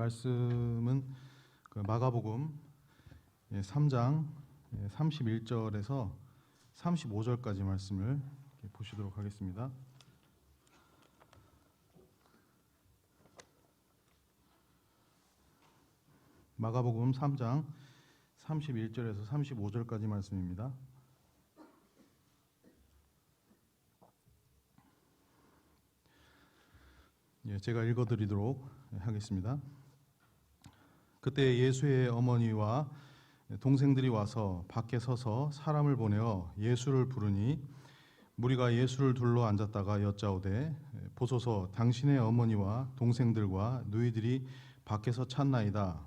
말씀은 그 마가복음 3장 31절에서 35절까지 말씀을 보시도록 하겠습니다. 마가복음 3장 31절에서 35절까지 말씀입니다. 제가 읽어드리도록 하겠습니다. 그때 예수의 어머니와 동생들이 와서 밖에 서서 사람을 보내어 예수를 부르니 무리가 예수를 둘러 앉았다가 여짜오되 보소서 당신의 어머니와 동생들과 누이들이 밖에서 찾나이다.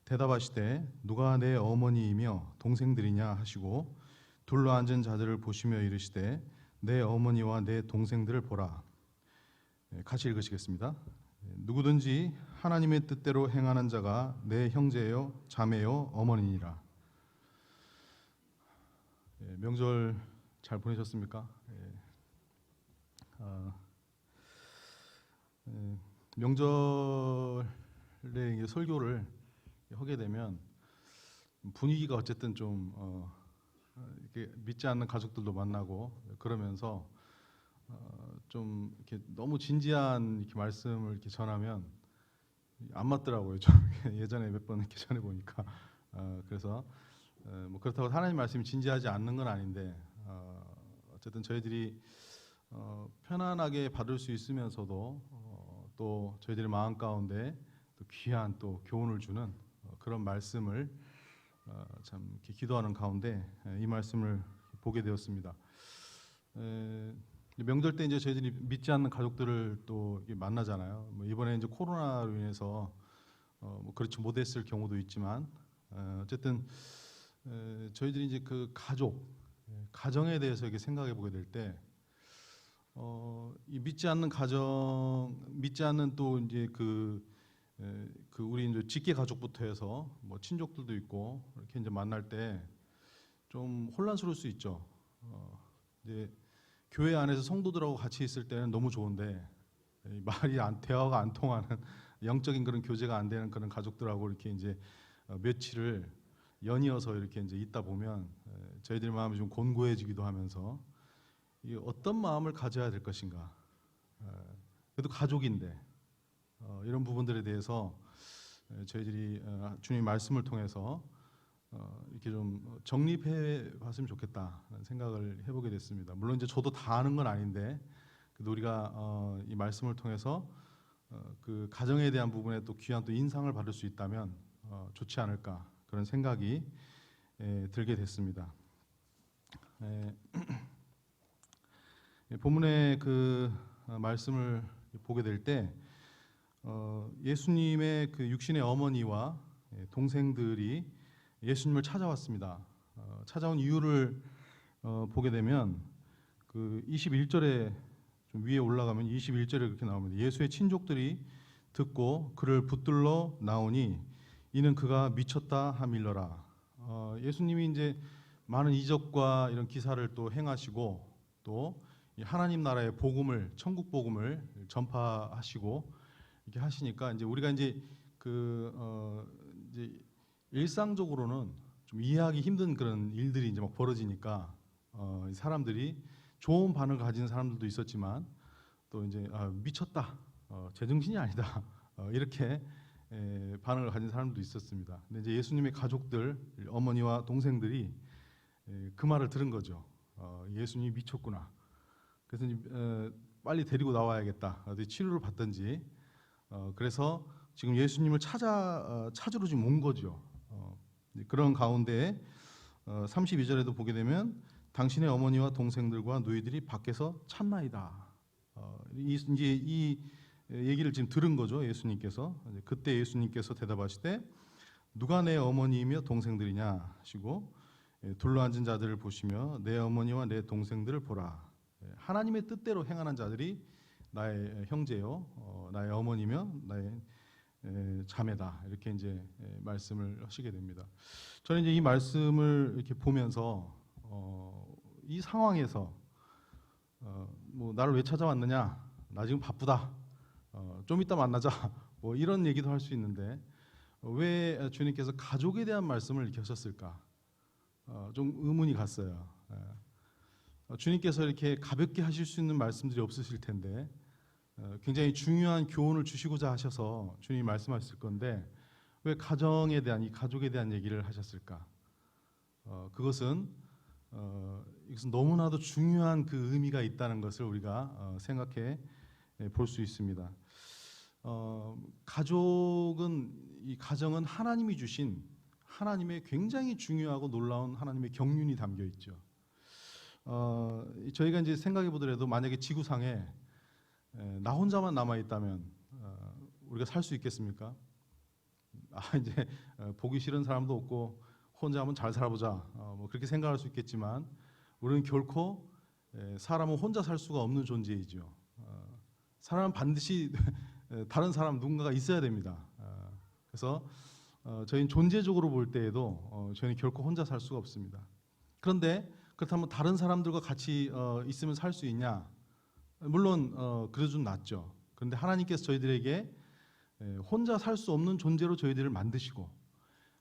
대답하시되 누가 내 어머니이며 동생들이냐 하시고 둘러 앉은 자들을 보시며 이르시되 내 어머니와 내 동생들을 보라. 같이 읽으시겠습니다. 누구든지 하나님의 뜻대로 행하는 자가 내 형제요 자매요 어머니니라. 명절 잘 보내셨습니까? 명절에 설교를 하게 되면 분위기가 어쨌든 좀 이렇게 믿지 않는 가족들도 만나고 그러면서 좀 이렇게 너무 진지한 이렇게 말씀을 이렇게 전하면 안 맞더라고요. 좀 예전에 몇 번 이렇게 전해 보니까 그래서 뭐 그렇다고 하나님 말씀이 진지하지 않는 건 아닌데 어쨌든 저희들이 편안하게 받을 수 있으면서도 또 저희들의 마음 가운데 또 귀한 또 교훈을 주는 그런 말씀을 참 이렇게 기도하는 가운데 이 말씀을 보게 되었습니다. 명절 때 이제 저희들이 믿지 않는 가족들을 또 만나잖아요. 뭐 이번에 이제 코로나로 인해서 뭐 그렇지 못했을 경우도 있지만 어쨌든 저희들이 이제 그 가정에 대해서 이렇게 생각해 보게 될 때 이 믿지 않는 가정, 믿지 않는 또 이제 그 우리 이제 직계 가족부터 해서 뭐 친족들도 있고 이렇게 이제 만날 때 좀 혼란스러울 수 있죠. 이제 교회 안에서 성도들하고 같이 있을 때는 너무 좋은데 대화가 안 통하는 영적인 그런 교제가 안 되는 그런 가족들하고 이렇게 이제 며칠을 연이어서 이렇게 이제 있다 보면 저희들의 마음이 좀 곤고해지기도 하면서 이 어떤 마음을 가져야 될 것인가. 그래도 가족인데 이런 부분들에 대해서 저희들이 주님 말씀을 통해서 이렇게 좀 정립해 봤으면 좋겠다는 생각을 해보게 됐습니다. 물론 이제 저도 다 아는 건 아닌데 그래도 우리가 이 말씀을 통해서 그 가정에 대한 부분에 또 귀한 또 인상을 받을 수 있다면 좋지 않을까 그런 생각이 들게 됐습니다. 본문의 그 말씀을 보게 될 때 예수님의 그 육신의 어머니와 동생들이 예수님을 찾아왔습니다. 찾아온 이유를 보게 되면 그 21절에 좀 위에 올라가면 21절에 그렇게 나옵니다. 예수의 친족들이 듣고 그를 붙들러 나오니 이는 그가 미쳤다 하밀러라. 예수님이 이제 많은 이적과 이런 기사를 또 행하시고 또 하나님 나라의 복음을 천국 복음을 전파하시고 이렇게 하시니까 이제 우리가 이제 이제 일상적으로는 좀 이해하기 힘든 그런 일들이 이제 막 벌어지니까 사람들이 좋은 반응을 가진 사람들도 있었지만 또 이제 미쳤다, 제정신이 아니다 이렇게 반응을 가진 사람도 있었습니다. 근데 이제 예수님의 가족들, 어머니와 동생들이 그 말을 들은 거죠. 예수님이 미쳤구나. 그래서 이제 빨리 데리고 나와야겠다. 어디 치료를 받든지. 그래서 지금 예수님을 찾으러 지금 온 거죠. 그런 가운데 32절에도 보게 되면 당신의 어머니와 동생들과 누이들이 밖에서 찾나이다. 이제 이 얘기를 지금 들은 거죠. 예수님께서. 그때 예수님께서 대답하시되 누가 내 어머니이며 동생들이냐 하시고 둘러앉은 자들을 보시며 내 어머니와 내 동생들을 보라. 하나님의 뜻대로 행하는 자들이 나의 형제요, 나의 어머니며 나의 자매다. 이렇게 이제 말씀을 하시게 됩니다. 저는 이제 이 말씀을 이렇게 보면서 이 상황에서 뭐 나를 왜 찾아왔느냐? 나 지금 바쁘다. 좀 이따 만나자. 뭐 이런 얘기도 할 수 있는데 왜 주님께서 가족에 대한 말씀을 이렇게 하셨을까? 좀 의문이 갔어요. 주님께서 이렇게 가볍게 하실 수 있는 말씀들이 없으실 텐데 굉장히 중요한 교훈을 주시고자 하셔서 주님이 말씀하셨을 건데 왜 가정에 대한 이 가족에 대한 얘기를 하셨을까? 그것은 이것은 너무나도 중요한 그 의미가 있다는 것을 우리가 생각해 볼 수 있습니다. 이 가정은 하나님이 주신 하나님의 굉장히 중요하고 놀라운 하나님의 경륜이 담겨 있죠. 저희가 이제 생각해 보더라도 만약에 지구상에 나 혼자만 남아 있다면 우리가 살 수 있겠습니까? 이제 보기 싫은 사람도 없고 혼자 한번 잘 살아보자 뭐 그렇게 생각할 수 있겠지만 우리는 결코 사람은 혼자 살 수가 없는 존재이죠. 사람은 반드시 다른 사람 누군가가 있어야 됩니다. 그래서 저희는 존재적으로 볼 때에도 저희는 결코 혼자 살 수가 없습니다. 그런데 그렇다면 다른 사람들과 같이 있으면 살 수 있냐? 물론 그래도 좀 낫죠. 그런데 하나님께서 저희들에게 혼자 살 수 없는 존재로 저희들을 만드시고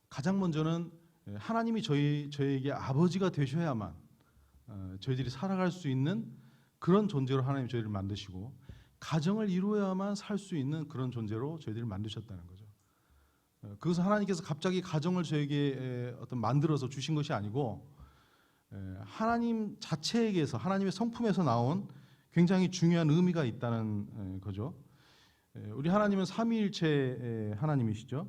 가장 먼저는 하나님이 저희에게 아버지가 되셔야만 저희들이 살아갈 수 있는 그런 존재로 하나님 저희를 만드시고 가정을 이루어야만 살 수 있는 그런 존재로 저희들을 만드셨다는 거죠. 그것은 하나님께서 갑자기 가정을 저에게 만들어서 주신 것이 아니고 하나님 자체에게서 하나님의 성품에서 나온 굉장히 중요한 의미가 있다는 거죠. 우리 하나님은 삼위일체 하나님이시죠.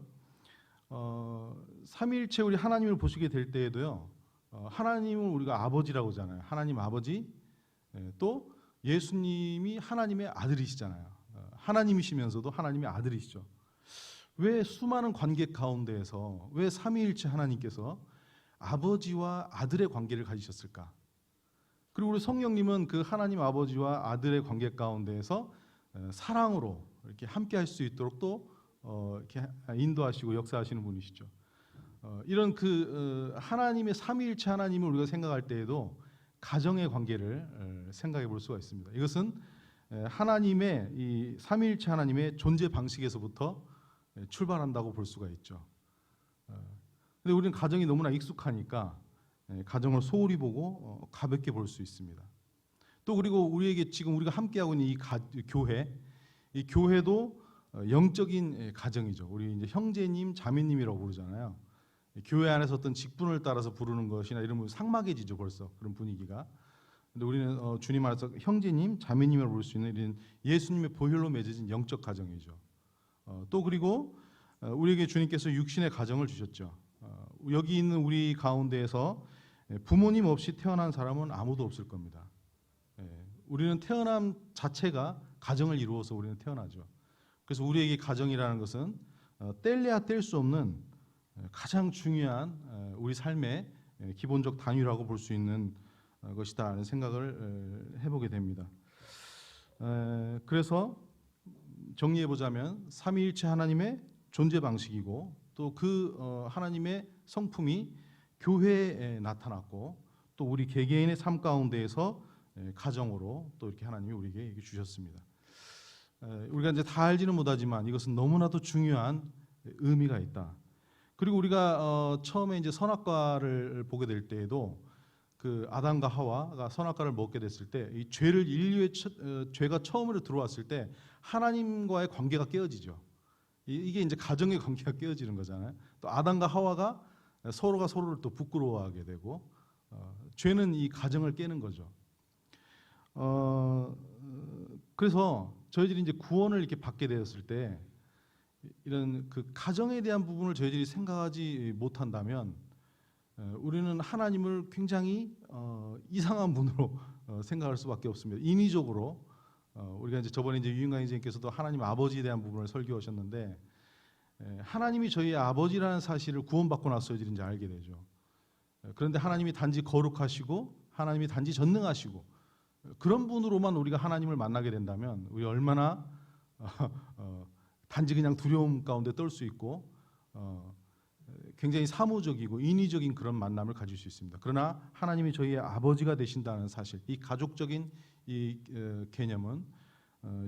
삼위일체 우리 하나님을 보시게 될 때에도요. 하나님을 우리가 아버지라고 하잖아요. 하나님 아버지. 또 예수님이 하나님의 아들이시잖아요. 하나님이시면서도 하나님의 아들이시죠. 왜 수많은 관계 가운데에서 왜 삼위일체 하나님께서 아버지와 아들의 관계를 가지셨을까? 그리고 우리 성령님은 그 하나님 아버지와 아들의 관계 가운데에서 사랑으로 이렇게 함께 할 수 있도록 또 이렇게 인도하시고 역사하시는 분이시죠. 이런 그 하나님의 삼위일체 하나님을 우리가 생각할 때에도 가정의 관계를 생각해 볼 수가 있습니다. 이것은 하나님의 이 삼위일체 하나님의 존재 방식에서부터 출발한다고 볼 수가 있죠. 근데 우리는 가정이 너무나 익숙하니까 가정을 소홀히 보고 가볍게 볼 수 있습니다. 또 그리고 우리에게 지금 우리가 함께하고 있는 이 교회도 영적인 가정이죠. 우리 이제 형제님, 자매님이라고 부르잖아요. 교회 안에서 어떤 직분을 따라서 부르는 것이나 이러면 삭막해지죠, 벌써 그런 분위기가. 근데 우리는 주님 안에서 형제님, 자매님을 부를 수 있는 이런 예수님의 보혈로 맺어진 영적 가정이죠. 또 그리고 우리에게 주님께서 육신의 가정을 주셨죠. 여기 있는 우리 가운데에서 부모님 없이 태어난 사람은 아무도 없을 겁니다. 우리는 태어남 자체가 가정을 이루어서 우리는 태어나죠. 그래서 우리에게 가정이라는 것은 뗄래야 뗄 수 없는 가장 중요한 우리 삶의 기본적 단위라고 볼 수 있는 것이다 하는 생각을 해보게 됩니다. 그래서 정리해보자면 삼위일체 하나님의 존재 방식이고 또 그 하나님의 성품이 교회에 나타났고 또 우리 개개인의 삶 가운데에서 가정으로 또 이렇게 하나님이 우리에게 주셨습니다. 우리가 이제 다 알지는 못하지만 이것은 너무나도 중요한 의미가 있다. 그리고 우리가 처음에 이제 선악과를 보게 될 때에도 그 아담과 하와가 선악과를 먹게 됐을 때 이 죄를 인류의 죄가 처음으로 들어왔을 때 하나님과의 관계가 깨어지죠. 이게 이제 가정의 관계가 깨어지는 거잖아요. 또 아담과 하와가 서로가 서로를 또 부끄러워하게 되고 죄는 이 가정을 깨는 거죠. 그래서 저희들이 이제 구원을 이렇게 받게 되었을 때 이런 그 가정에 대한 부분을 저희들이 생각하지 못한다면 우리는 하나님을 굉장히 이상한 분으로 생각할 수밖에 없습니다. 인위적으로 우리가 이제 저번에 이제 유인강 선생님께서도 하나님 아버지에 대한 부분을 설교하셨는데 하나님이 저희 아버지라는 사실을 구원받고 나서 저희들이 이제 알게 되죠. 그런데 하나님이 단지 거룩하시고 하나님이 단지 전능하시고 그런 분으로만 우리가 하나님을 만나게 된다면 우리 얼마나 단지 그냥 두려움 가운데 떨 수 있고 굉장히 사무적이고 인위적인 그런 만남을 가질 수 있습니다. 그러나 하나님이 저희의 아버지가 되신다는 사실, 이 가족적인 이 개념은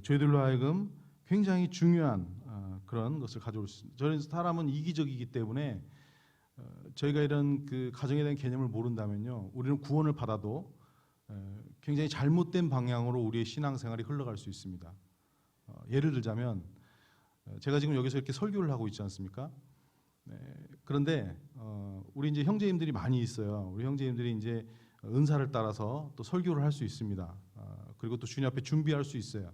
저희들로 하여금 굉장히 중요한 그런 것을 가져올 수 있습니다. 저는 사람은 이기적이기 때문에 저희가 이런 그 가정에 대한 개념을 모른다면요, 우리는 구원을 받아도 굉장히 잘못된 방향으로 우리의 신앙생활이 흘러갈 수 있습니다. 예를 들자면 제가 지금 여기서 이렇게 설교를 하고 있지 않습니까? 그런데 우리 이제 형제님들이 많이 있어요. 우리 형제님들이 이제 은사를 따라서 또 설교를 할 수 있습니다. 그리고 또 주님 앞에 준비할 수 있어요.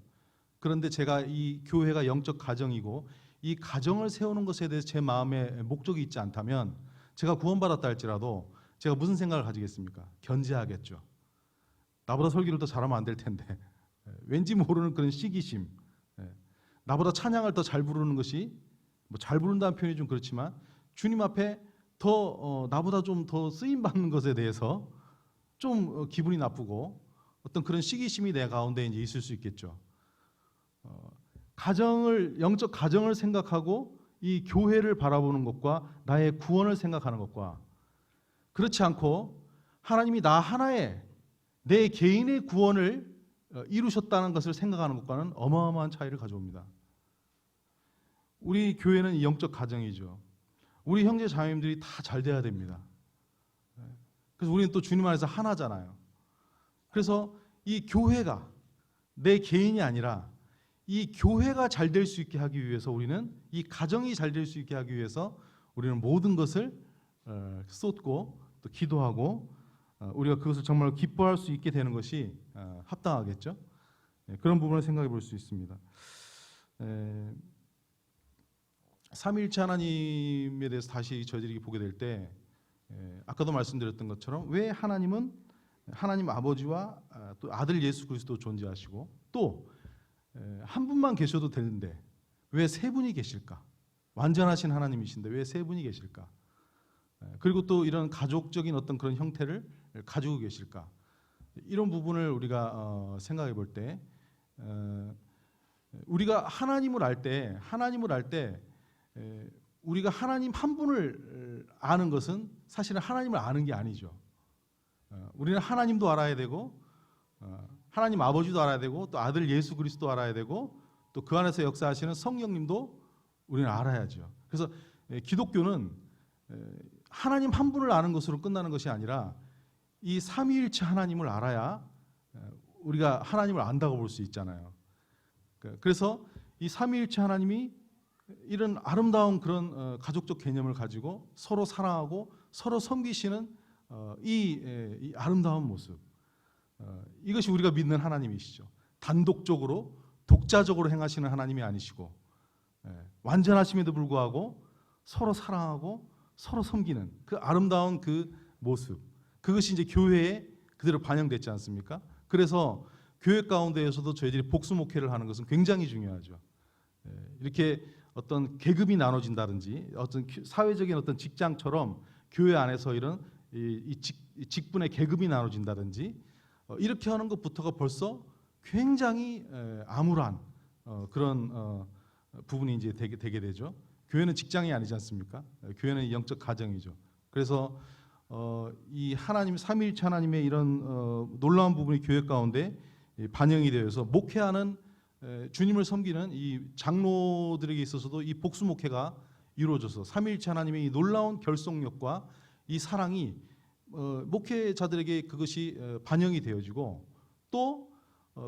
그런데 제가 이 교회가 영적 가정이고 이 가정을 세우는 것에 대해서 제 마음에 목적이 있지 않다면 제가 구원받았다 할지라도 제가 무슨 생각을 가지겠습니까? 견제하겠죠. 나보다 설교를 더 잘하면 안 될 텐데 왠지 모르는 그런 시기심, 나보다 찬양을 더 잘 부르는 것이 뭐 잘 부른다는 표현이 좀 그렇지만 주님 앞에 더 나보다 좀 더 쓰임 받는 것에 대해서 좀 기분이 나쁘고 어떤 그런 시기심이 내 가운데 이제 있을 수 있겠죠. 영적 가정을 생각하고 이 교회를 바라보는 것과 나의 구원을 생각하는 것과 그렇지 않고 하나님이 나 하나에 내 개인의 구원을 이루셨다는 것을 생각하는 것과는 어마어마한 차이를 가져옵니다. 우리 교회는 영적 가정이죠. 우리 형제 자매님들이 다 잘 돼야 됩니다. 그래서 우리는 또 주님 안에서 하나잖아요. 그래서 이 교회가 내 개인이 아니라 이 교회가 잘 될 수 있게 하기 위해서 우리는 이 가정이 잘 될 수 있게 하기 위해서 우리는 모든 것을 쏟고 또 기도하고 우리가 그것을 정말 기뻐할 수 있게 되는 것이 합당하겠죠. 그런 부분을 생각해 볼 수 있습니다. 삼위일체 하나님에 대해서 다시 저희들이 보게 될 때 아까도 말씀드렸던 것처럼 왜 하나님은 하나님 아버지와 또 아들 예수 그리스도 존재하시고 또 한 분만 계셔도 되는데 왜 세 분이 계실까? 완전하신 하나님이신데 왜 세 분이 계실까? 그리고 또 이런 가족적인 어떤 그런 형태를 가지고 계실까? 이런 부분을 우리가 생각해 볼 때 우리가 하나님을 알 때 우리가 하나님 한 분을 아는 것은 사실은 하나님을 아는 게 아니죠. 우리는 하나님도 알아야 되고 하나님 아버지도 알아야 되고 또 아들 예수 그리스도 알아야 되고 또 그 안에서 역사하시는 성령님도 우리는 알아야죠. 그래서 기독교는 하나님 한 분을 아는 것으로 끝나는 것이 아니라 이 삼위일체 하나님을 알아야 우리가 하나님을 안다고 볼 수 있잖아요. 그래서 이 삼위일체 하나님이 이런 아름다운 그런 가족적 개념을 가지고 서로 사랑하고 서로 섬기시는 이 아름다운 모습, 이것이 우리가 믿는 하나님이시죠. 단독적으로 독자적으로 행하시는 하나님이 아니시고 완전하심에도 불구하고 서로 사랑하고 서로 섬기는 그 아름다운 그 모습, 그것이 이제 교회에 그대로 반영됐지 않습니까? 그래서 교회 가운데에서도 저희들이 복수 목회를 하는 것은 굉장히 중요하죠. 이렇게 어떤 계급이 나눠진다든지 어떤 사회적인 어떤 직장처럼 교회 안에서 이런 직분의 계급이 나눠진다든지 이렇게 하는 것부터가 벌써 굉장히 암울한 그런 부분이 이제 되게 되죠. 교회는 직장이 아니지 않습니까? 교회는 영적 가정이죠. 그래서 이 하나님 삼위일체 하나님의 이런 놀라운 부분이 교회 가운데 반영이 되어서 목회하는 주님을 섬기는 이 장로들에게 있어서도 이 복수 목회가 이루어져서 삼위일체 하나님의 이 놀라운 결속력과 이 사랑이 목회자들에게 그것이 반영이 되어지고 또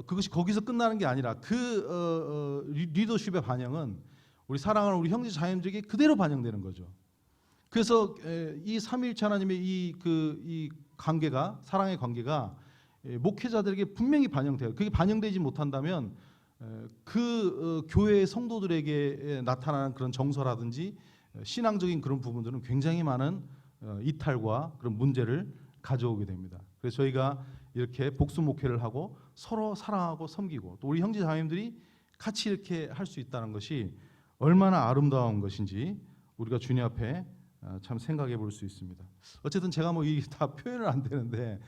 그것이 거기서 끝나는 게 아니라 그 리더십의 반영은 우리 사랑하는 우리 형제 자매들에게 그대로 반영되는 거죠. 그래서 이 삼위일체 하나님의 이 관계가 사랑의 관계가 목회자들에게 분명히 반영돼요. 그게 반영되지 못한다면 그 교회의 성도들에게 나타나는 그런 정서라든지 신앙적인 그런 부분들은 굉장히 많은 이탈과 그런 문제를 가져오게 됩니다. 그래서 저희가 이렇게 복수 목회를 하고 서로 사랑하고 섬기고 또 우리 형제 자매님들이 같이 이렇게 할 수 있다는 것이 얼마나 아름다운 것인지 우리가 주님 앞에 참 생각해 볼 수 있습니다. 어쨌든 제가 뭐 이 다 표현을 안 되는데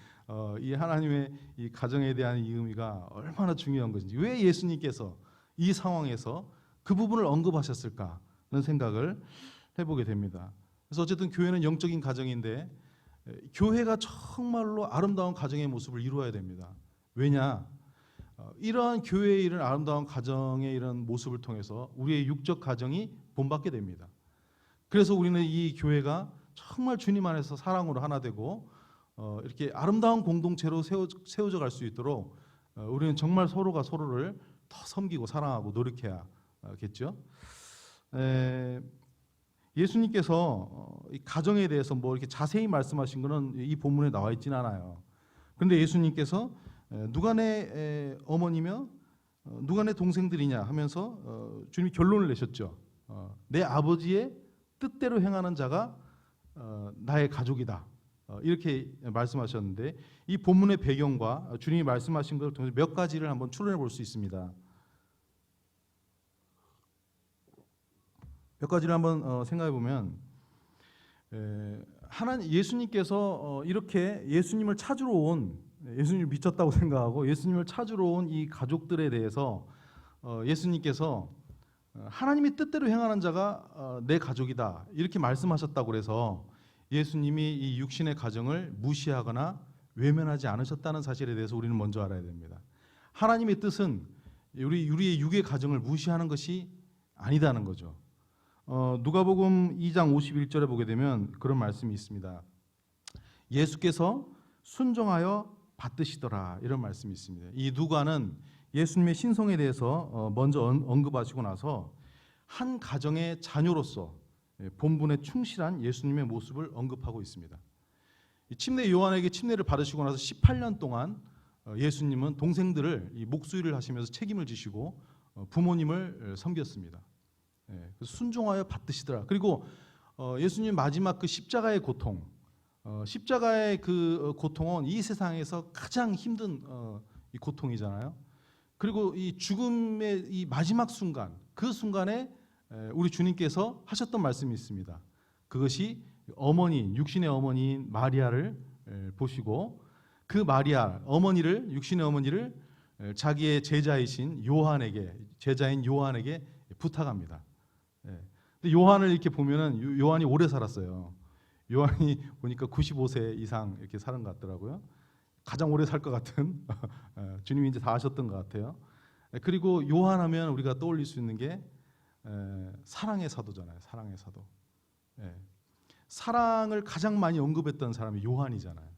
이 하나님의 이 가정에 대한 이 의미가 얼마나 중요한 것인지, 왜 예수님께서 이 상황에서 그 부분을 언급하셨을까 하는 생각을 해보게 됩니다. 그래서 어쨌든 교회는 영적인 가정인데 교회가 정말로 아름다운 가정의 모습을 이루어야 됩니다. 왜냐? 이러한 교회의 이런 아름다운 가정의 이런 모습을 통해서 우리의 육적 가정이 본받게 됩니다. 그래서 우리는 이 교회가 정말 주님 안에서 사랑으로 하나 되고 이렇게 아름다운 공동체로 세워져 갈 수 있도록 우리는 정말 서로가 서로를 더 섬기고 사랑하고 노력해야겠죠. 예수님께서 이 가정에 대해서 뭐 이렇게 자세히 말씀하신 것은 이 본문에 나와 있지는 않아요. 그런데 예수님께서 누가 내 어머니며 누가 내 동생들이냐 하면서 주님이 결론을 내셨죠. 내 아버지의 뜻대로 행하는 자가 나의 가족이다. 이렇게 말씀하셨는데 이 본문의 배경과 주님이 말씀하신 것을 통해서 몇 가지를 한번 추론해 볼 수 있습니다. 몇 가지를 한번 생각해 보면 하나님 예수님께서 이렇게 예수님을 찾으러 온 예수님을 미쳤다고 생각하고 예수님을 찾으러 온 이 가족들에 대해서 예수님께서 하나님의 뜻대로 행하는 자가 내 가족이다 이렇게 말씀하셨다고 그래서 예수님이 이 육신의 가정을 무시하거나 외면하지 않으셨다는 사실에 대해서 우리는 먼저 알아야 됩니다. 하나님의 뜻은 우리의 육의 가정을 무시하는 것이 아니다는 거죠. 누가복음 2장 51절에 보게 되면 그런 말씀이 있습니다. 예수께서 순종하여 받드시더라 이런 말씀이 있습니다. 이 누가는 예수님의 신성에 대해서 먼저 언급하시고 나서 한 가정의 자녀로서 본분에 충실한 예수님의 모습을 언급하고 있습니다. 침례 요한에게 침례를 받으시고 나서 18년 동안 예수님은 동생들을 목수일을 하시면서 책임을 지시고 부모님을 섬겼습니다. 순종하여 받드시더라. 그리고 예수님 마지막 그 십자가의 고통, 십자가의 그 고통은 이 세상에서 가장 힘든 이 고통이잖아요. 그리고 이 죽음의 이 마지막 순간, 그 순간에 우리 주님께서 하셨던 말씀이 있습니다. 그것이 어머니인 육신의 어머니인 마리아를 보시고 그 마리아 어머니를 육신의 어머니를 자기의 제자이신 제자인 요한에게 부탁합니다. 근데 요한을 이렇게 보면은 요한이 오래 살았어요. 요한이 보니까 95세 이상 이렇게 사는 것 같더라고요. 가장 오래 살 것 같은 주님이 이제 다 하셨던 것 같아요. 그리고 요한하면 우리가 떠올릴 수 있는 게 사랑의 사도잖아요. 사랑의 사도. 사랑을 가장 많이 언급했던 사람이 요한이잖아요.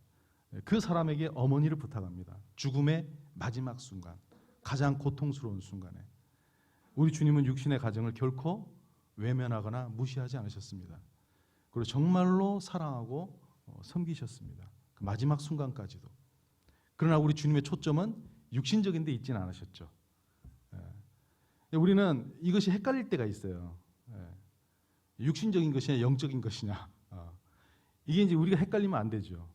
그 사람에게 어머니를 부탁합니다. 죽음의 마지막 순간, 가장 고통스러운 순간에 우리 주님은 육신의 가정을 결코 외면하거나 무시하지 않으셨습니다. 그리고 정말로 사랑하고 섬기셨습니다. 그 마지막 순간까지도. 그러나 우리 주님의 초점은 육신적인 데 있지는 않으셨죠. 우리는 이것이 헷갈릴 때가 있어요. 육신적인 것이냐 영적인 것이냐. 이게 이제 우리가 헷갈리면 안 되죠.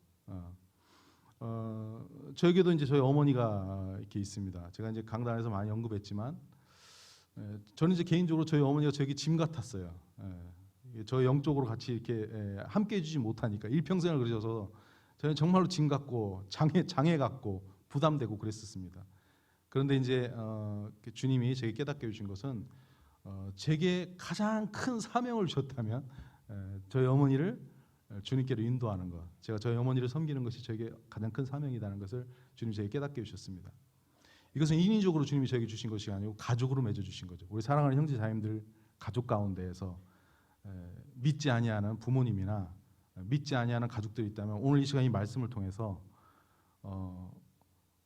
저에게도 이제 저희 어머니가 이렇게 있습니다. 제가 이제 강단에서 많이 언급했지만 저는 이제 개인적으로 저희 어머니가 저에게 짐 같았어요. 저 영적으로 같이 이렇게 함께 해주지 못하니까 일평생을 그러셔서 저는 정말로 짐 같고 장애 같고 부담되고 그랬었습니다. 그런데 이제 주님이 제게 깨닫게 해주신 것은 제게 가장 큰 사명을 주셨다면 저희 어머니를 주님께로 인도하는 것, 제가 저희 어머니를 섬기는 것이 저에게 가장 큰 사명이라는 것을 주님이 제게 깨닫게 해주셨습니다. 이것은 인위적으로 주님이 저에게 주신 것이 아니고 가족으로 맺어주신 거죠. 우리 사랑하는 형제 자매들 가족 가운데에서 믿지 아니하는 부모님이나 믿지 아니하는 가족들이 있다면 오늘 이 시간 이 말씀을 통해서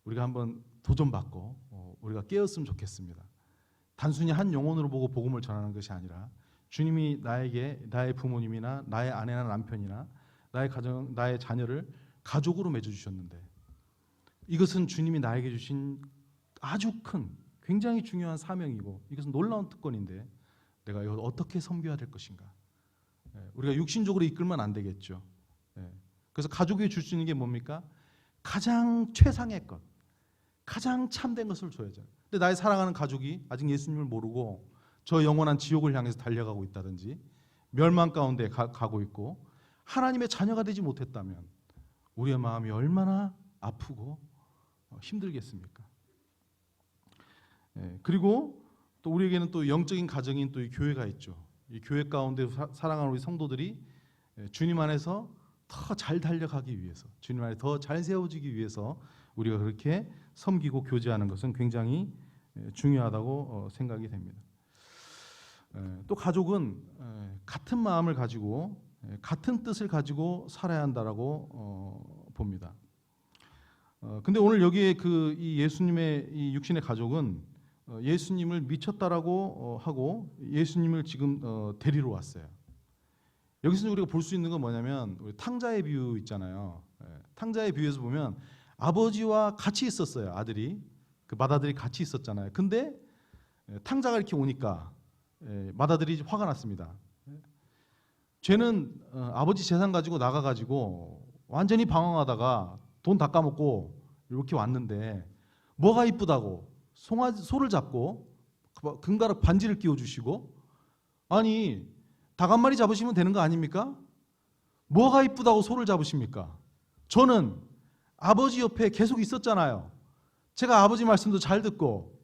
우리가 한번 도전받고 우리가 깨었으면 좋겠습니다. 단순히 한 영혼으로 보고 복음을 전하는 것이 아니라 주님이 나에게 나의 부모님이나 나의 아내나 남편이나 나의 가정, 나의 자녀를 가족으로 맺어주셨는데 이것은 주님이 나에게 주신 아주 큰 굉장히 중요한 사명이고 이것은 놀라운 특권인데 내가 이걸 어떻게 섬겨야 될 것인가. 우리가 육신적으로 이끌면 안 되겠죠. 그래서 가족이 줄 수 있는 게 뭡니까? 가장 최상의 것, 가장 참된 것을 줘야죠. 근데 나의 사랑하는 가족이 아직 예수님을 모르고 저 영원한 지옥을 향해서 달려가고 있다든지 멸망 가운데 가고 있고 하나님의 자녀가 되지 못했다면 우리의 마음이 얼마나 아프고 힘들겠습니까? 그리고 또 우리에게는 또 영적인 가정인 또 이 교회가 있죠. 이 교회 가운데 사랑하는 우리 성도들이 주님 안에서 더 잘 달려가기 위해서, 주님 안에 더 잘 세워지기 위해서 우리가 그렇게 섬기고 교제하는 것은 굉장히 중요하다고 생각이 됩니다. 또 가족은 같은 마음을 가지고 같은 뜻을 가지고 살아야 한다라고 봅니다. 근데 오늘 여기에 이 예수님의 이 육신의 가족은 예수님을 미쳤다라고 하고 예수님을 지금 데리러 왔어요. 여기서 우리가 볼 수 있는 건 뭐냐면 우리 탕자의 비유 있잖아요. 탕자의 비유에서 보면 아버지와 같이 있었어요. 아들이 그 맏아들이 같이 있었잖아요. 근데 탕자가 이렇게 오니까 맏아들이 화가 났습니다. 쟤는 아버지 재산 가지고 나가가지고 완전히 방황하다가 돈 다 까먹고 이렇게 왔는데 뭐가 이쁘다고 소를 잡고 금가락 반지를 끼워주시고, 아니 닭 한 마리 잡으시면 되는 거 아닙니까? 뭐가 이쁘다고 소를 잡으십니까? 저는 아버지 옆에 계속 있었잖아요. 제가 아버지 말씀도 잘 듣고.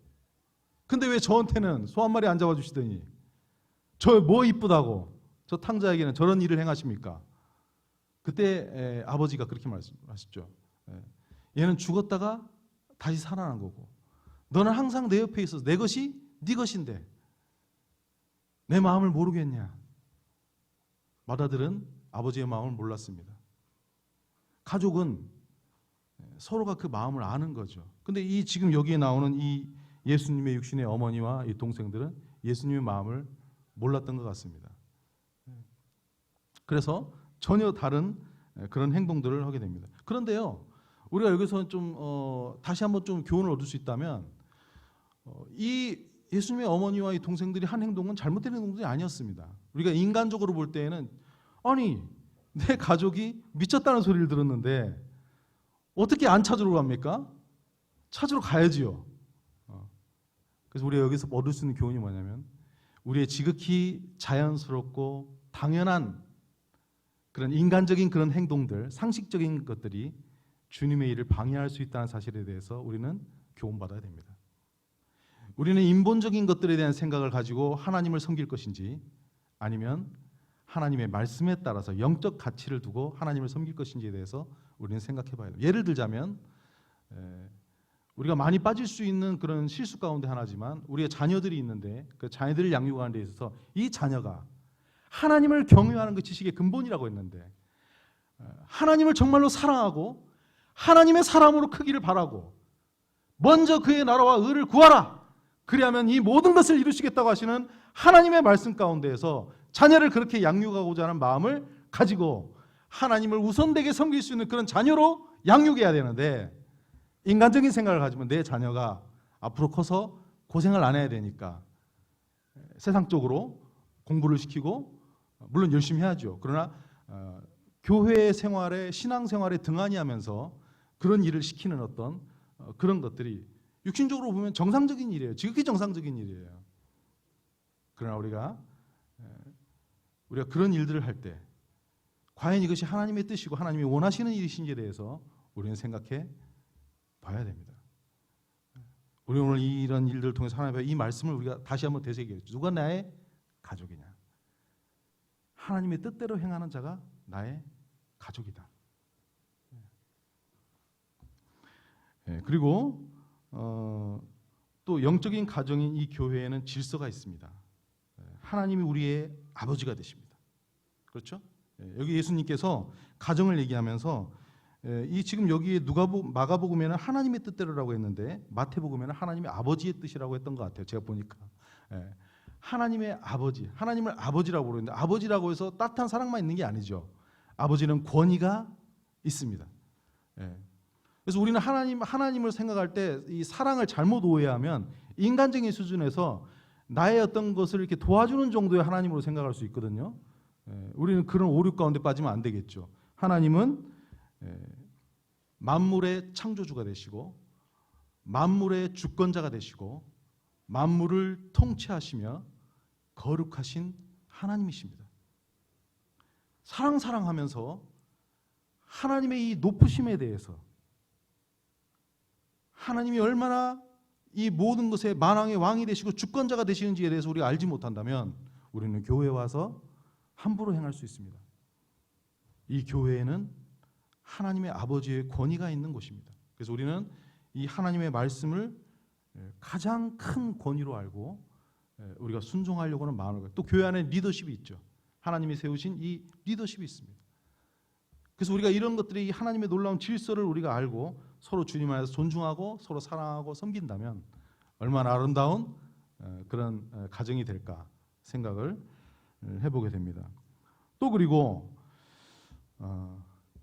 근데 왜 저한테는 소 한 마리 안 잡아주시더니 저 뭐 이쁘다고 저 탕자에게는 저런 일을 행하십니까? 그때 아버지가 그렇게 말씀하셨죠. 얘는 죽었다가 다시 살아난 거고, 너는 항상 내 옆에 있어서 내 것이 네 것인데 내 마음을 모르겠냐? 맏아들은 아버지의 마음을 몰랐습니다. 가족은 서로가 그 마음을 아는 거죠. 근데 이 지금 여기에 나오는 이 예수님의 육신의 어머니와 이 동생들은 예수님의 마음을 몰랐던 것 같습니다. 그래서 전혀 다른 그런 행동들을 하게 됩니다. 그런데요, 우리가 여기서 좀 다시 한번 좀 교훈을 얻을 수 있다면 이 예수님의 어머니와 이 동생들이 한 행동은 잘못된 행동들이 아니었습니다. 우리가 인간적으로 볼 때에는 아니 내 가족이 미쳤다는 소리를 들었는데 어떻게 안 찾으러 갑니까? 찾으러 가야지요. 그래서 우리가 여기서 얻을 수 있는 교훈이 뭐냐면 우리의 지극히 자연스럽고 당연한 그런 인간적인 그런 행동들, 상식적인 것들이 주님의 일을 방해할 수 있다는 사실에 대해서 우리는 교훈받아야 됩니다. 우리는 인본적인 것들에 대한 생각을 가지고 하나님을 섬길 것인지 아니면 하나님의 말씀에 따라서 영적 가치를 두고 하나님을 섬길 것인지에 대해서 우리는 생각해 봐야 돼요. 예를 들자면 우리가 많이 빠질 수 있는 그런 실수 가운데 하나지만 우리의 자녀들이 있는데 그 자녀들을 양육하는 데 있어서 이 자녀가 하나님을 경외하는 그 지식의 근본이라고 했는데 하나님을 정말로 사랑하고 하나님의 사람으로 크기를 바라고 먼저 그의 나라와 의를 구하라, 그리하면 이 모든 것을 이루시겠다고 하시는 하나님의 말씀 가운데에서 자녀를 그렇게 양육하고자 하는 마음을 가지고 하나님을 우선되게 섬길 수 있는 그런 자녀로 양육해야 되는데, 인간적인 생각을 가지면 내 자녀가 앞으로 커서 고생을 안 해야 되니까 세상적으로 공부를 시키고 물론 열심히 해야죠. 그러나 교회 생활에 신앙 생활에 등한히 하면서 그런 일을 시키는 어떤 그런 것들이 육신적으로 보면 정상적인 일이에요. 지극히 정상적인 일이에요. 그러나 우리가 그런 일들을 할 때 과연 이것이 하나님의 뜻이고 하나님이 원하시는 일이신지에 대해서 우리는 생각해 봐야 됩니다. 우리 오늘 이런 일들을 통해서 하나님의 이 말씀을 우리가 다시 한번 되새겨야죠. 누가 나의 가족이냐? 하나님의 뜻대로 행하는 자가 나의 가족이다. 그리고 또 영적인 가정인 이 교회에는 질서가 있습니다. 하나님이 우리의 아버지가 되십니다. 그렇죠? 여기 예수님께서 가정을 얘기하면서 이 지금 여기에 마가복음에는 하나님의 뜻대로라고 했는데 마태복음에는 하나님의 아버지의 뜻이라고 했던 것 같아요. 제가 보니까 하나님의 아버지, 하나님을 아버지라고 부르는데 아버지라고 해서 따뜻한 사랑만 있는 게 아니죠. 아버지는 권위가 있습니다. 그래서 우리는 하나님을 생각할 때 이 사랑을 잘못 오해하면 인간적인 수준에서 나의 어떤 것을 이렇게 도와주는 정도의 하나님으로 생각할 수 있거든요. 우리는 그런 오류 가운데 빠지면 안 되겠죠. 하나님은 만물의 창조주가 되시고 만물의 주권자가 되시고 만물을 통치하시며 거룩하신 하나님이십니다. 사랑하면서 하나님의 이 높으심에 대해서 하나님이 얼마나 이 모든 것의 만왕의 왕이 되시고 주권자가 되시는지에 대해서 우리가 알지 못한다면 우리는 교회에 와서 함부로 행할 수 있습니다. 이 교회에는 하나님의 아버지의 권위가 있는 곳입니다. 그래서 우리는 이 하나님의 말씀을 가장 큰 권위로 알고 우리가 순종하려고 하는 마음을 가지고, 또 교회 안에 리더십이 있죠. 하나님이 세우신 이 리더십이 있습니다. 그래서 우리가 이런 것들이 하나님의 놀라운 질서를 우리가 알고 서로 주님 안에서 존중하고 서로 사랑하고 섬긴다면 얼마나 아름다운 그런 가정이 될까 생각을 해보게 됩니다. 또 그리고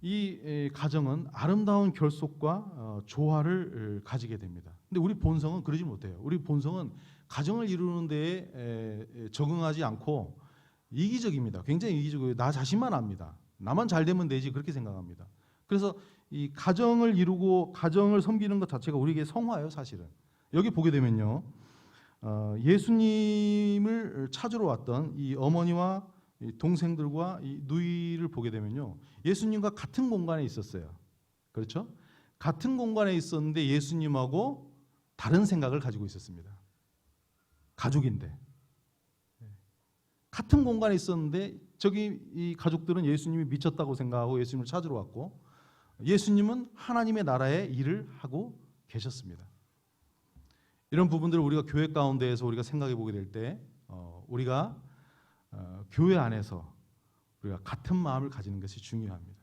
이 가정은 아름다운 결속과 조화를 가지게 됩니다. 근데 우리 본성은 그러지 못해요. 우리 본성은 가정을 이루는 데에 적응하지 않고 이기적입니다. 굉장히 이기적이고 나 자신만 압니다. 나만 잘 되면 되지 그렇게 생각합니다. 그래서 이 가정을 이루고 가정을 섬기는 것 자체가 우리에게 성화예요, 사실은. 여기 보게 되면요, 예수님을 찾으러 왔던 이 어머니와 이 동생들과 이 누이를 보게 되면요, 예수님과 같은 공간에 있었어요. 그렇죠? 같은 공간에 있었는데 예수님하고 다른 생각을 가지고 있었습니다. 가족인데 같은 공간에 있었는데 저기 이 가족들은 예수님이 미쳤다고 생각하고 예수님을 찾으러 왔고, 예수님은 하나님의 나라의 일을 하고 계셨습니다. 이런 부분들을 우리가 교회 가운데에서 우리가 생각해 보게 될 때 우리가 교회 안에서 우리가 같은 마음을 가지는 것이 중요합니다.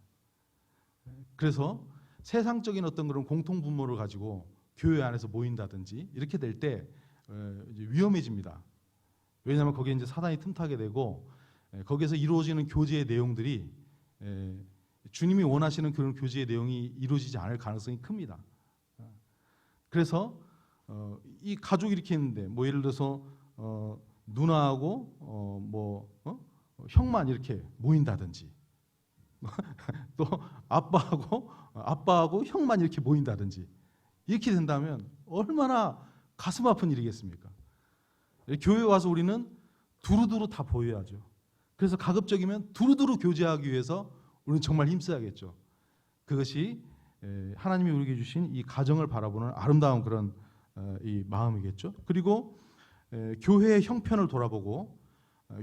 그래서 세상적인 어떤 그런 공통 분모를 가지고 교회 안에서 모인다든지 이렇게 될 때 위험해집니다. 왜냐하면 거기에 이제 사단이 틈타게 되고 거기에서 이루어지는 교제의 내용들이 주님이 원하시는 그런 교제의 내용이 이루어지지 않을 가능성이 큽니다. 그래서 이 가족이 이렇게 있는데 뭐 예를 들어서 누나하고 형만 이렇게 모인다든지 또 아빠하고 형만 이렇게 모인다든지 이렇게 된다면 얼마나 가슴 아픈 일이겠습니까? 교회 와서 우리는 두루두루 다 보여야죠. 그래서 가급적이면 두루두루 교제하기 위해서 우리는 정말 힘써야겠죠. 그것이 하나님이 우리에게 주신 이 가정을 바라보는 아름다운 그런 이 마음이겠죠. 그리고 교회의 형편을 돌아보고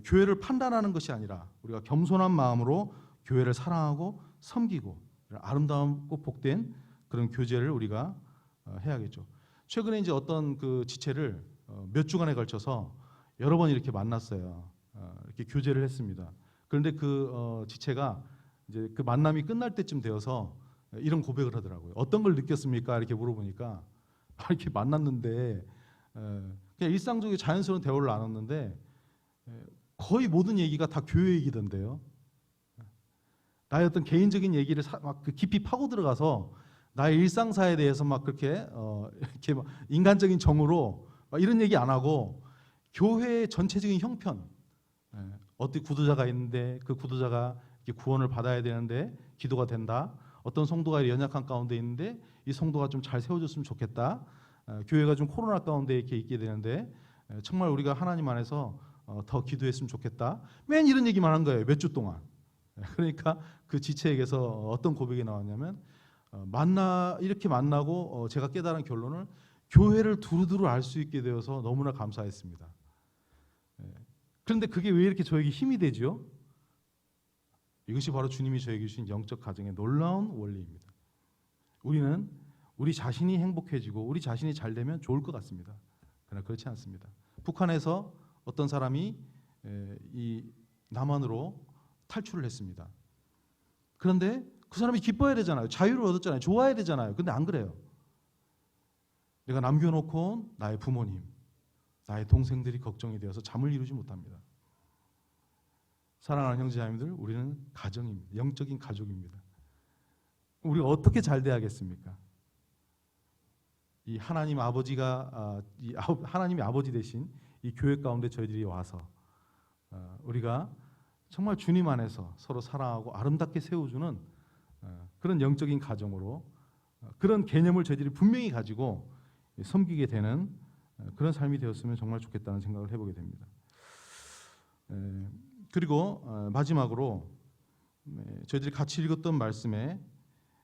교회를 판단하는 것이 아니라 우리가 겸손한 마음으로 교회를 사랑하고 섬기고 아름다움고 복된 그런 교제를 우리가 해야겠죠. 최근에 이제 어떤 그 지체를 몇 주간에 걸쳐서 여러 번 이렇게 만났어요. 이렇게 교제를 했습니다. 그런데 그 지체가 이제 그 만남이 끝날 때쯤 되어서 이런 고백을 하더라고요. 어떤 걸 느꼈습니까? 이렇게 물어보니까 이렇게 만났는데 그냥 일상적인 자연스러운 대화를 나눴는데 거의 모든 얘기가 다 교회 얘기던데요. 나의 어떤 개인적인 얘기를 막 깊이 파고 들어가서 나의 일상사에 대해서 막 그렇게 이렇게 막 인간적인 정으로 막 이런 얘기 안 하고 교회의 전체적인 형편, 어떻게 구도자가 있는데 그 구도자가 구원을 받아야 되는데 기도가 된다. 어떤 성도가 연약한 가운데 있는데 이 성도가 좀 잘 세워졌으면 좋겠다. 교회가 좀 코로나 가운데 이렇게 있게 되는데 정말 우리가 하나님 안에서 더 기도했으면 좋겠다. 맨 이런 얘기만 한 거예요. 몇 주 동안. 그러니까 그 지체에게서 어떤 고백이 나왔냐면 이렇게 만나고 제가 깨달은 결론은 교회를 두루두루 알 수 있게 되어서 너무나 감사했습니다. 그런데 그게 왜 이렇게 저에게 힘이 되죠? 이것이 바로 주님이 저에게 주신 영적 가정의 놀라운 원리입니다. 우리는 우리 자신이 행복해지고 우리 자신이 잘 되면 좋을 것 같습니다. 그러나 그렇지 않습니다. 북한에서 어떤 사람이 이 남한으로 탈출을 했습니다. 그런데 그 사람이 기뻐해야 되잖아요. 자유를 얻었잖아요. 좋아해야 되잖아요. 근데 안 그래요. 내가 남겨놓고 온 나의 부모님, 나의 동생들이 걱정이 되어서 잠을 이루지 못합니다. 사랑하는 형제자매들, 우리는 가정입니다. 영적인 가족입니다. 우리가 어떻게 잘 돼야겠습니까? 이 하나님 아버지가 하나님의 아버지 되신 이 교회 가운데 저희들이 와서 우리가 정말 주님 안에서 서로 사랑하고 아름답게 세워주는 그런 영적인 가정으로 그런 개념을 저희들이 분명히 가지고 섬기게 되는 그런 삶이 되었으면 정말 좋겠다는 생각을 해보게 됩니다. 그리고 마지막으로 저희들이 같이 읽었던 말씀에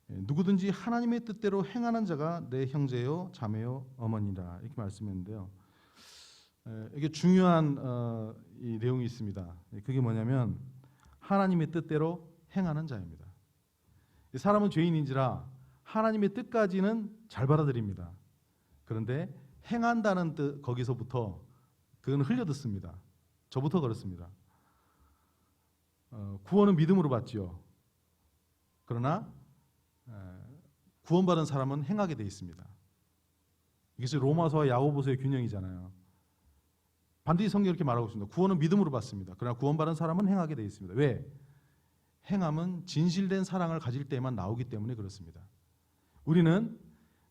누구든지 하나님의 뜻대로 행하는 자가 내 형제요 자매요 어머니라 이렇게 말씀했는데요. 이게 중요한 이 내용이 있습니다. 그게 뭐냐면 하나님의 뜻대로 행하는 자입니다. 사람은 죄인인지라 하나님의 뜻까지는 잘 받아들입니다. 그런데 행한다는 뜻 거기서부터 그건 흘려듣습니다. 저부터 그렇습니다. 구원은 믿음으로 받지요. 그러나 구원받은 사람은 행하게 돼 있습니다. 이것이 로마서와 야고보서의 균형이잖아요. 반드시 성경이 이렇게 말하고 있습니다. 구원은 믿음으로 받습니다. 그러나 구원받은 사람은 행하게 돼 있습니다. 왜? 행함은 진실된 사랑을 가질 때만 나오기 때문에 그렇습니다. 우리는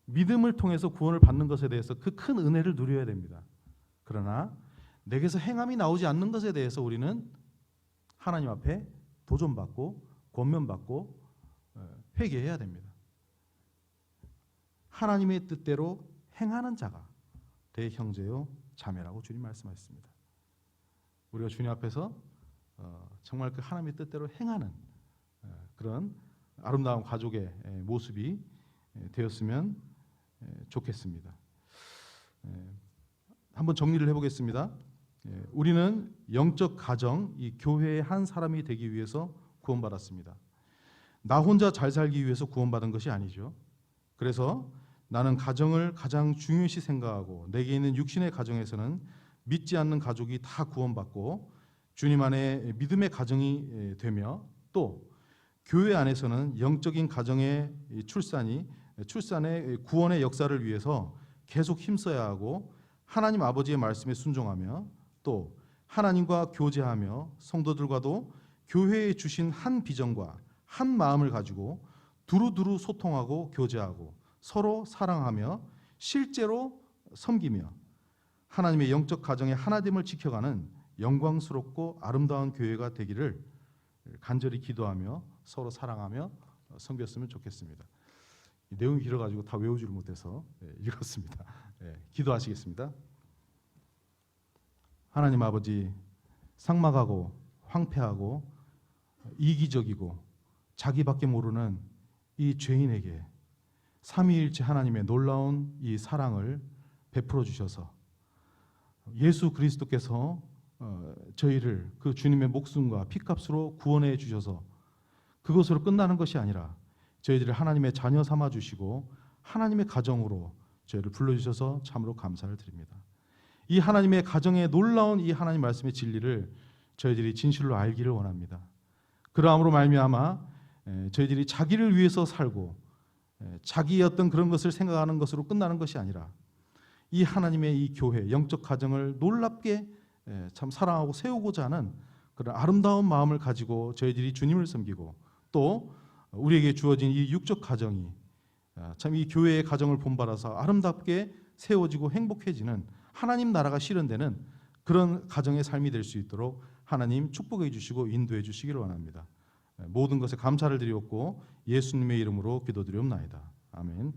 믿음을 통해서 구원을 받는 것에 대해서 그 큰 은혜를 누려야 됩니다. 그러나 내게서 행함이 나오지 않는 것에 대해서 우리는 하나님 앞에 도전받고 권면받고 회개해야 됩니다. 하나님의 뜻대로 행하는 자가 내 형제요 자매라고 주님 말씀하셨습니다. 우리가 주님 앞에서 정말 그 하나님의 뜻대로 행하는 그런 아름다운 가족의 모습이 되었으면 좋겠습니다. 한번 정리를 해보겠습니다. 우리는 영적 가정, 이 교회의 한 사람이 되기 위해서 구원받았습니다. 나 혼자 잘 살기 위해서 구원받은 것이 아니죠. 그래서 나는 가정을 가장 중요시 생각하고 내게 있는 육신의 가정에서는 믿지 않는 가족이 다 구원받고 주님 안에 믿음의 가정이 되며 또 교회 안에서는 영적인 가정의 출산의 구원의 역사를 위해서 계속 힘써야 하고 하나님 아버지의 말씀에 순종하며 또 하나님과 교제하며 성도들과도 교회에 주신 한 비전과 한 마음을 가지고 두루두루 소통하고 교제하고 서로 사랑하며 실제로 섬기며 하나님의 영적 가정의 하나됨을 지켜가는 영광스럽고 아름다운 교회가 되기를 간절히 기도하며 서로 사랑하며 섬겼으면 좋겠습니다. 이 내용이 길어가지고 다 외우지를 못해서 읽었습니다. 기도하시겠습니다. 하나님 아버지, 삭막하고 황폐하고 이기적이고 자기밖에 모르는 이 죄인에게 삼위일체 하나님의 놀라운 이 사랑을 베풀어 주셔서 예수 그리스도께서 저희를 그 주님의 목숨과 피값으로 구원해 주셔서 그것으로 끝나는 것이 아니라 저희들을 하나님의 자녀 삼아 주시고 하나님의 가정으로 저희를 불러주셔서 참으로 감사를 드립니다. 이 하나님의 가정에 놀라운 이 하나님 말씀의 진리를 저희들이 진실로 알기를 원합니다. 그러함으로 말미암아 저희들이 자기를 위해서 살고 자기의 어떤 그런 것을 생각하는 것으로 끝나는 것이 아니라 이 하나님의 이 교회, 영적 가정을 놀랍게 참 사랑하고 세우고자 하는 그런 아름다운 마음을 가지고 저희들이 주님을 섬기고 또 우리에게 주어진 이 육적 가정이 참 이 교회의 가정을 본받아서 아름답게 세워지고 행복해지는 하나님 나라가 실현되는 그런 가정의 삶이 될 수 있도록 하나님 축복해 주시고 인도해 주시기를 원합니다. 모든 것에 감사를 드리옵고 예수님의 이름으로 기도드리옵나이다. 아멘.